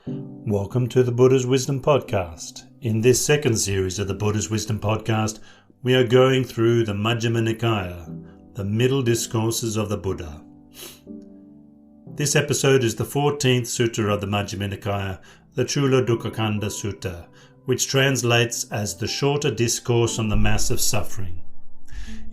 Welcome to the Buddha's Wisdom Podcast. In this second series of the Buddha's Wisdom Podcast, we are going through the Majjhima Nikaya, the middle discourses of the Buddha. This episode is the 14th sutta of the Majjhima Nikaya, the Culadukkakkhanda Sutta, which translates as the shorter discourse on the mass of suffering.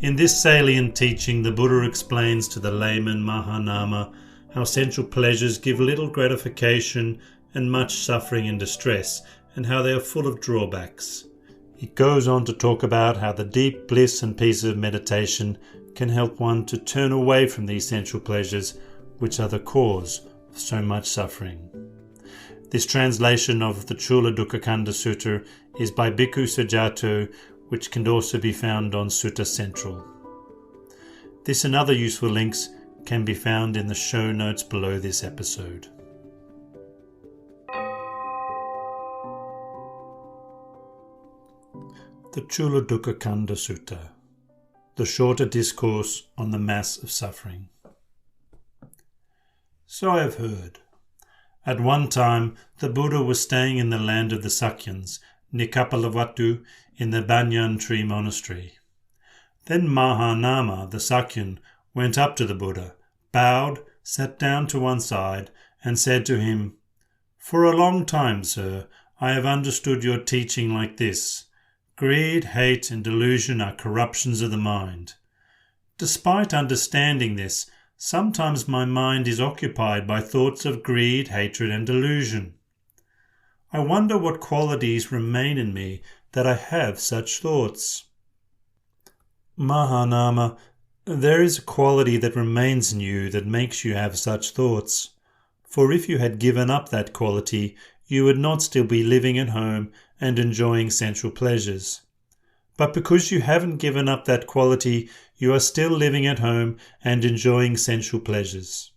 In this salient teaching, the Buddha explains to the layman Mahanama how sensual pleasures give little gratification and much suffering and distress, and how they are full of drawbacks. He goes on to talk about how the deep bliss and peace of meditation can help one to turn away from these sensual pleasures, which are the cause of so much suffering. This translation of the Culadukkakkhanda Sutta is by Bhikkhu Sujato, which can also be found on Sutta Central. This and other useful links can be found in the show notes below this episode. The Culadukkakkhanda Sutta, the shorter discourse on the mass of suffering. So I have heard. At one time, the Buddha was staying in the land of the Sakyans, near Kapilavatthu, in the banyan tree monastery. Then Mahanama, the Sakyan, went up to the Buddha, bowed, sat down to one side, and said to him, "For a long time, sir, I have understood your teaching like this. Greed, hate, and delusion are corruptions of the mind. Despite understanding this, sometimes my mind is occupied by thoughts of greed, hatred, and delusion. I wonder what qualities remain in me that I have such thoughts." Mahanama, there is a quality that remains in you that makes you have such thoughts. For if you had given up that quality, you would not still be living at home and enjoying sensual pleasures. But because you haven't given up that quality, you are still living at home and enjoying sensual pleasures.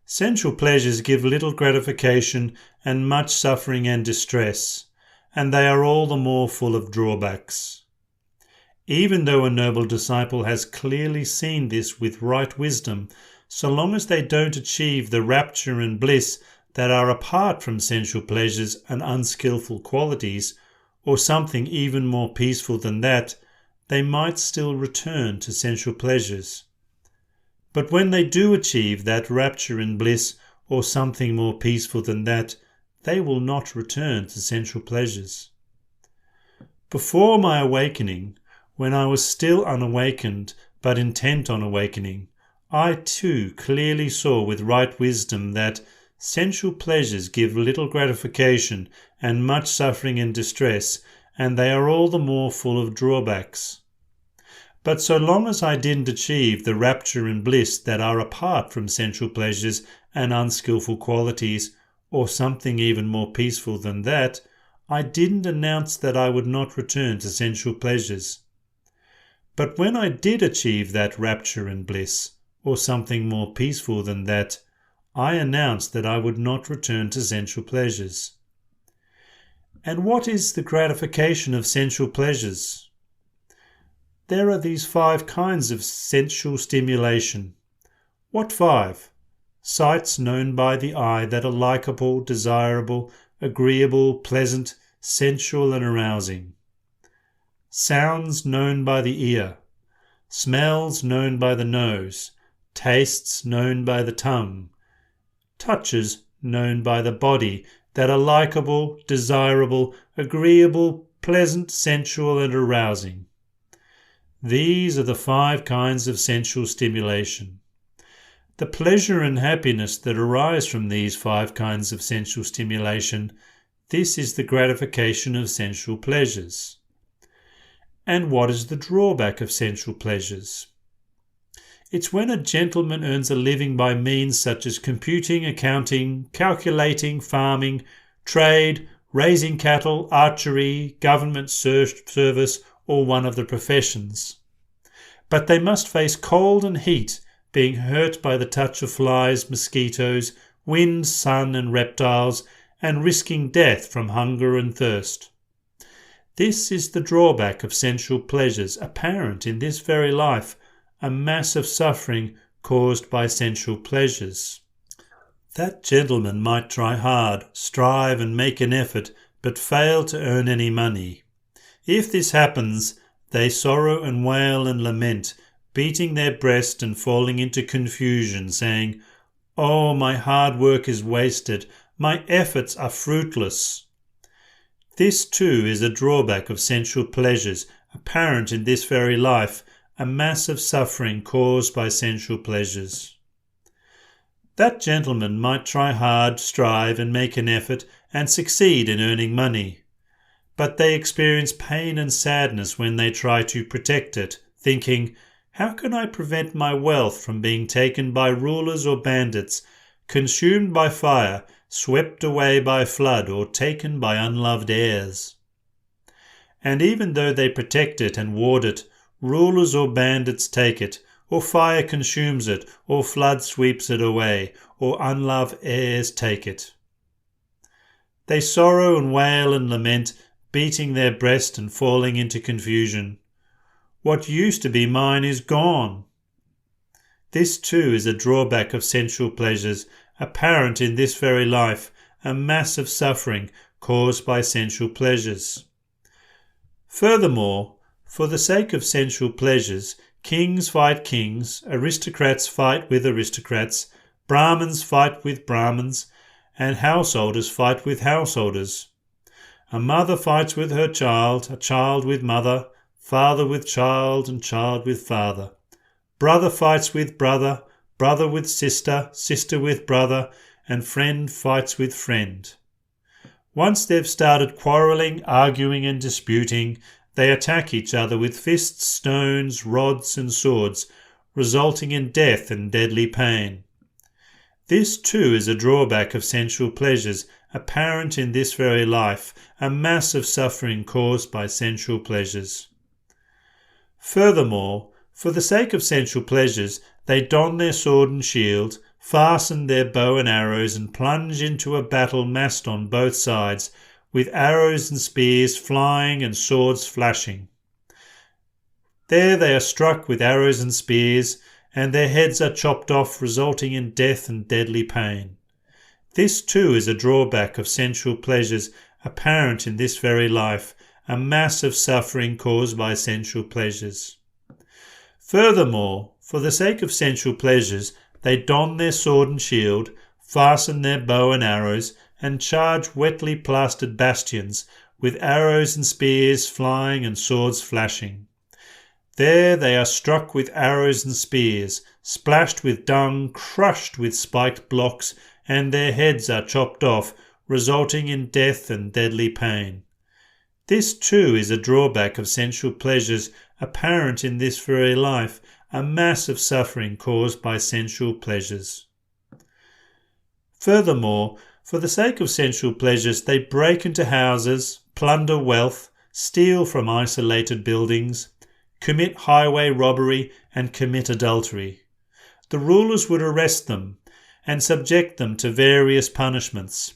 Sensual pleasures give little gratification and much suffering and distress, and they are all the more full of drawbacks. Even though a noble disciple has clearly seen this with right wisdom, so long as they don't achieve the rapture and bliss that are apart from sensual pleasures and unskillful qualities, or something even more peaceful than that, they might still return to sensual pleasures. But when they do achieve that rapture and bliss, or something more peaceful than that, they will not return to sensual pleasures. Before my awakening, when I was still unawakened but intent on awakening, I too clearly saw with right wisdom that sensual pleasures give little gratification and much suffering and distress, and they are all the more full of drawbacks. But so long as I didn't achieve the rapture and bliss that are apart from sensual pleasures and unskillful qualities, or something even more peaceful than that, I didn't announce that I would not return to sensual pleasures. But when I did achieve that rapture and bliss, or something more peaceful than that, I announced that I would not return to sensual pleasures. And what is the gratification of sensual pleasures? There are these 5 kinds of sensual stimulation. What 5? Sights known by the eye that are likable, desirable, agreeable, pleasant, sensual, and arousing. Sounds known by the ear. Smells known by the nose. Tastes known by the tongue. Touches known by the body that are likable, desirable, agreeable, pleasant, sensual, and arousing. These are the 5 kinds of sensual stimulation. The pleasure and happiness that arise from these 5 kinds of sensual stimulation, this is the gratification of sensual pleasures. And what is the drawback of sensual pleasures? It's when a gentleman earns a living by means such as computing, accounting, calculating, farming, trade, raising cattle, archery, government service, or one of the professions. But they must face cold and heat, being hurt by the touch of flies, mosquitoes, wind, sun, and reptiles, and risking death from hunger and thirst. This is the drawback of sensual pleasures apparent in this very life, a mass of suffering caused by sensual pleasures. That gentleman might try hard, strive and make an effort, but fail to earn any money. If this happens, they sorrow and wail and lament, beating their breast and falling into confusion, saying, "Oh, my hard work is wasted, my efforts are fruitless." This too is a drawback of sensual pleasures, apparent in this very life, a mass of suffering caused by sensual pleasures. That gentleman might try hard, strive and make an effort, and succeed in earning money. But they experience pain and sadness when they try to protect it, thinking, "How can I prevent my wealth from being taken by rulers or bandits, consumed by fire, swept away by flood, or taken by unloved heirs?" And even though they protect it and ward it, rulers or bandits take it, or fire consumes it, or flood sweeps it away, or unloved heirs take it. They sorrow and wail and lament, beating their breast and falling into confusion. What used to be mine is gone. This too is a drawback of sensual pleasures, apparent in this very life, a mass of suffering caused by sensual pleasures. Furthermore, for the sake of sensual pleasures, kings fight kings, aristocrats fight with aristocrats, Brahmins fight with Brahmins, and householders fight with householders. A mother fights with her child, a child with mother, father with child, and child with father. Brother fights with brother, brother with sister, sister with brother, and friend fights with friend. Once they've started quarrelling, arguing and disputing, they attack each other with fists, stones, rods and swords, resulting in death and deadly pain. This too is a drawback of sensual pleasures, apparent in this very life, a mass of suffering caused by sensual pleasures. Furthermore, for the sake of sensual pleasures, they don their sword and shield, fasten their bow and arrows, and plunge into a battle massed on both sides, with arrows and spears flying and swords flashing. There they are struck with arrows and spears, and their heads are chopped off, resulting in death and deadly pain. This too is a drawback of sensual pleasures, apparent in this very life, a mass of suffering caused by sensual pleasures. Furthermore, for the sake of sensual pleasures, they don their sword and shield, fasten their bow and arrows, and charge wetly plastered bastions, with arrows and spears flying and swords flashing. There they are struck with arrows and spears, splashed with dung, crushed with spiked blocks, and their heads are chopped off, resulting in death and deadly pain. This too is a drawback of sensual pleasures, apparent in this very life, a mass of suffering caused by sensual pleasures. Furthermore, for the sake of sensual pleasures, they break into houses, plunder wealth, steal from isolated buildings, commit highway robbery, and commit adultery. The rulers would arrest them and subject them to various punishments: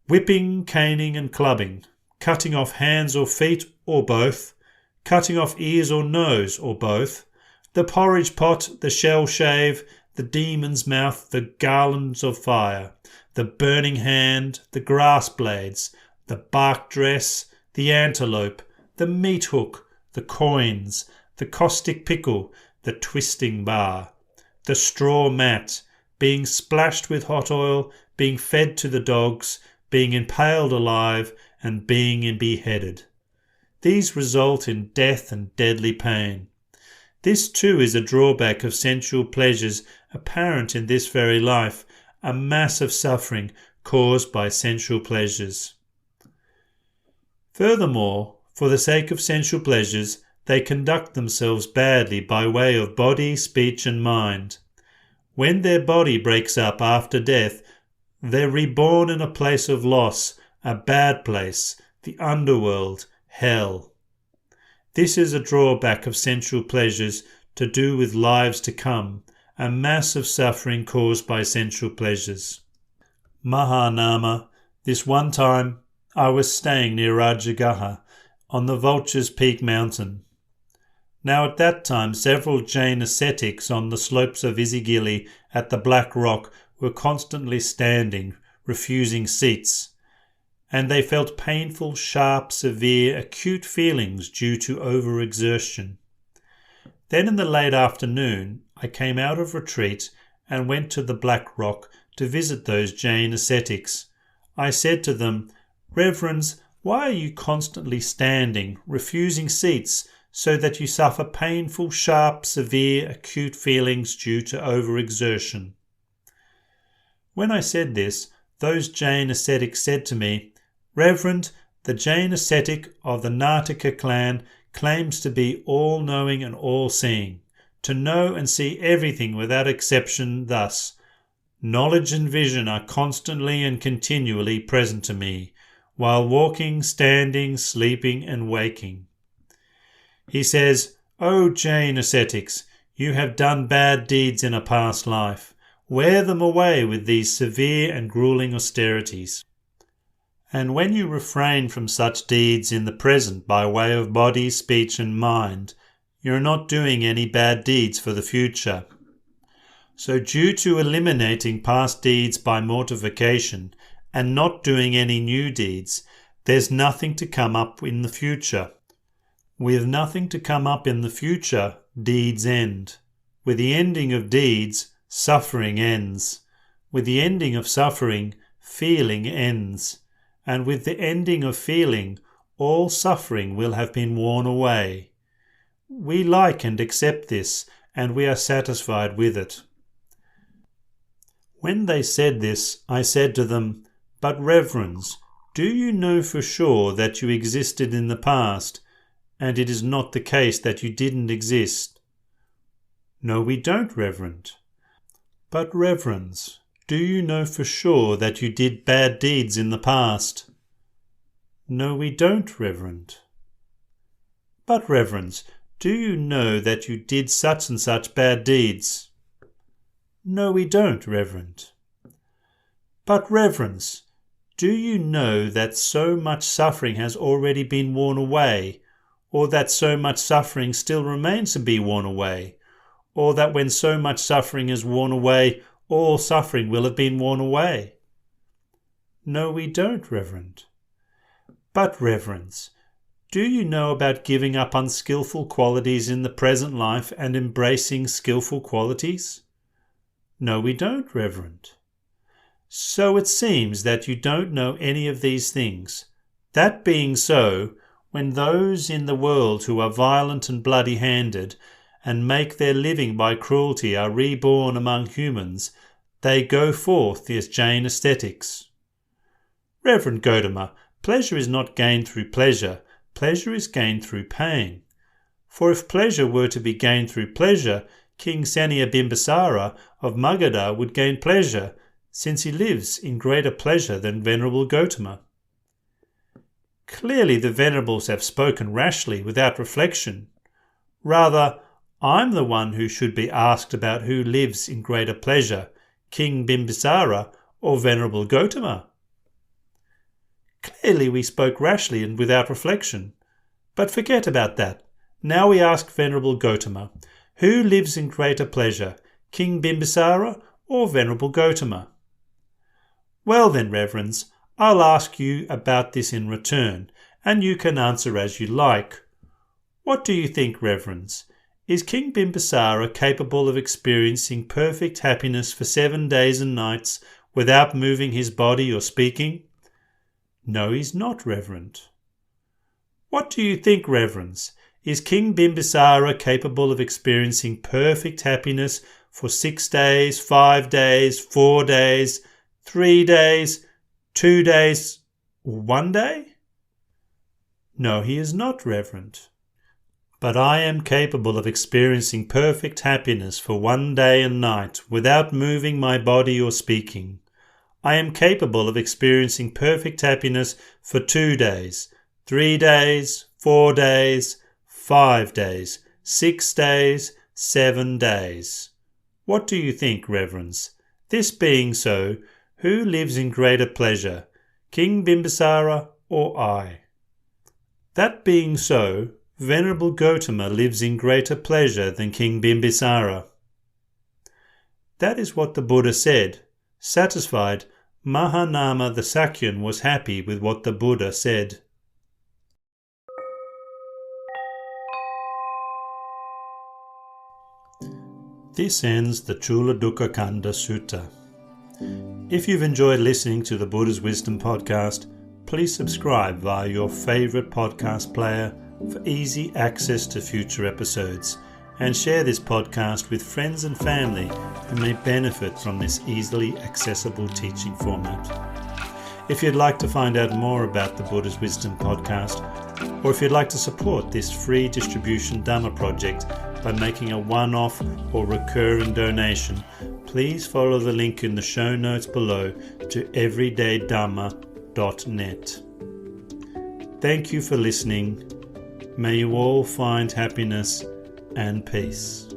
whipping, caning, and clubbing, cutting off hands or feet, or both, cutting off ears or nose, or both, the porridge pot, the shell shave, the demon's mouth, the garlands of fire, the burning hand, the grass blades, the bark dress, the antelope, the meat hook, the coins, the caustic pickle, the twisting bar, the straw mat, being splashed with hot oil, being fed to the dogs, being impaled alive, and being beheaded. These result in death and deadly pain. This too is a drawback of sensual pleasures, apparent in this very life, a mass of suffering caused by sensual pleasures. Furthermore, for the sake of sensual pleasures, they conduct themselves badly by way of body, speech, and mind. When their body breaks up after death, they're reborn in a place of loss, a bad place, the underworld, hell. This is a drawback of sensual pleasures to do with lives to come, a mass of suffering caused by sensual pleasures. Mahanama, this one time I was staying near Rajagaha on the Vulture's Peak mountain. Now at that time several Jain ascetics on the slopes of Isigili at the Black Rock were constantly standing, refusing seats, and they felt painful, sharp, severe, acute feelings due to overexertion. Then in the late afternoon, I came out of retreat and went to the Black Rock to visit those Jain ascetics. I said to them, "Reverends, why are you constantly standing, refusing seats, so that you suffer painful, sharp, severe, acute feelings due to overexertion?" When I said this, those Jain ascetics said to me, "Reverend, the Jain ascetic of the Nartaka clan claims to be all-knowing and all-seeing, to know and see everything without exception thus. Knowledge and vision are constantly and continually present to me, while walking, standing, sleeping, and waking." He says, "O Jain ascetics, you have done bad deeds in a past life. Wear them away with these severe and grueling austerities. And when you refrain from such deeds in the present by way of body, speech, and mind, you are not doing any bad deeds for the future. So due to eliminating past deeds by mortification and not doing any new deeds, there's nothing to come up in the future. With nothing to come up in the future, deeds end. With the ending of deeds, suffering ends. With the ending of suffering, feeling ends. And with the ending of feeling, all suffering will have been worn away. We like and accept this, and we are satisfied with it." When they said this, I said to them, "But reverends, do you know for sure that you existed in the past, and it is not the case that you didn't exist?" "No, we don't, Reverend." "But reverends, do you know for sure that you did bad deeds in the past?" "No, we don't, Reverend." "But reverends, do you know that you did such and such bad deeds?" "No, we don't, Reverend." "But reverends, do you know that so much suffering has already been worn away, or that so much suffering still remains to be worn away, or that when so much suffering is worn away, all suffering will have been worn away?" "No, we don't, Reverend." "But reverends, do you know about giving up unskillful qualities in the present life and embracing skillful qualities?" "No, we don't, Reverend." "So it seems that you don't know any of these things. That being so, when those in the world who are violent and bloody-handed and make their living by cruelty are reborn among humans, they go forth as Jain ascetics." "Reverend Gotama, pleasure is not gained through pleasure. Pleasure is gained through pain. For if pleasure were to be gained through pleasure, King Senia Bimbisara of Magadha would gain pleasure, since he lives in greater pleasure than Venerable Gotama." "Clearly the Venerables have spoken rashly without reflection. Rather, I'm the one who should be asked about who lives in greater pleasure, King Bimbisara or Venerable Gotama." "Clearly we spoke rashly and without reflection. But forget about that. Now we ask Venerable Gotama, who lives in greater pleasure, King Bimbisara or Venerable Gotama?" "Well then, reverends, I'll ask you about this in return, and you can answer as you like. What do you think, reverends? Is King Bimbisara capable of experiencing perfect happiness for 7 days and nights without moving his body or speaking?" "No, he's not, Reverend." "What do you think, reverends? Is King Bimbisara capable of experiencing perfect happiness for 6 days, 5 days, 4 days, 3 days, 2 days, or 1 day?" "No, he is not, Reverend." "But I am capable of experiencing perfect happiness for 1 day and night without moving my body or speaking. I am capable of experiencing perfect happiness for 2 days, 3 days, 4 days, 5 days, 6 days, 7 days. What do you think, reverends? This being so, who lives in greater pleasure, King Bimbisara or I?" "That being so, Venerable Gotama lives in greater pleasure than King Bimbisara." "That is what the Buddha said. Satisfied, Mahanama the Sakyan was happy with what the Buddha said. This ends the Culadukkakkhanda Sutta. If you've enjoyed listening to the Buddha's Wisdom podcast, please subscribe via your favourite podcast player for easy access to future episodes, and share this podcast with friends and family who may benefit from this easily accessible teaching format. If you'd like to find out more about the Buddha's Wisdom podcast, or if you'd like to support this free distribution Dhamma project by making a one-off or recurring donation, please follow the link in the show notes below to everydaydhamma.net. Thank you for listening. May you all find happiness and peace.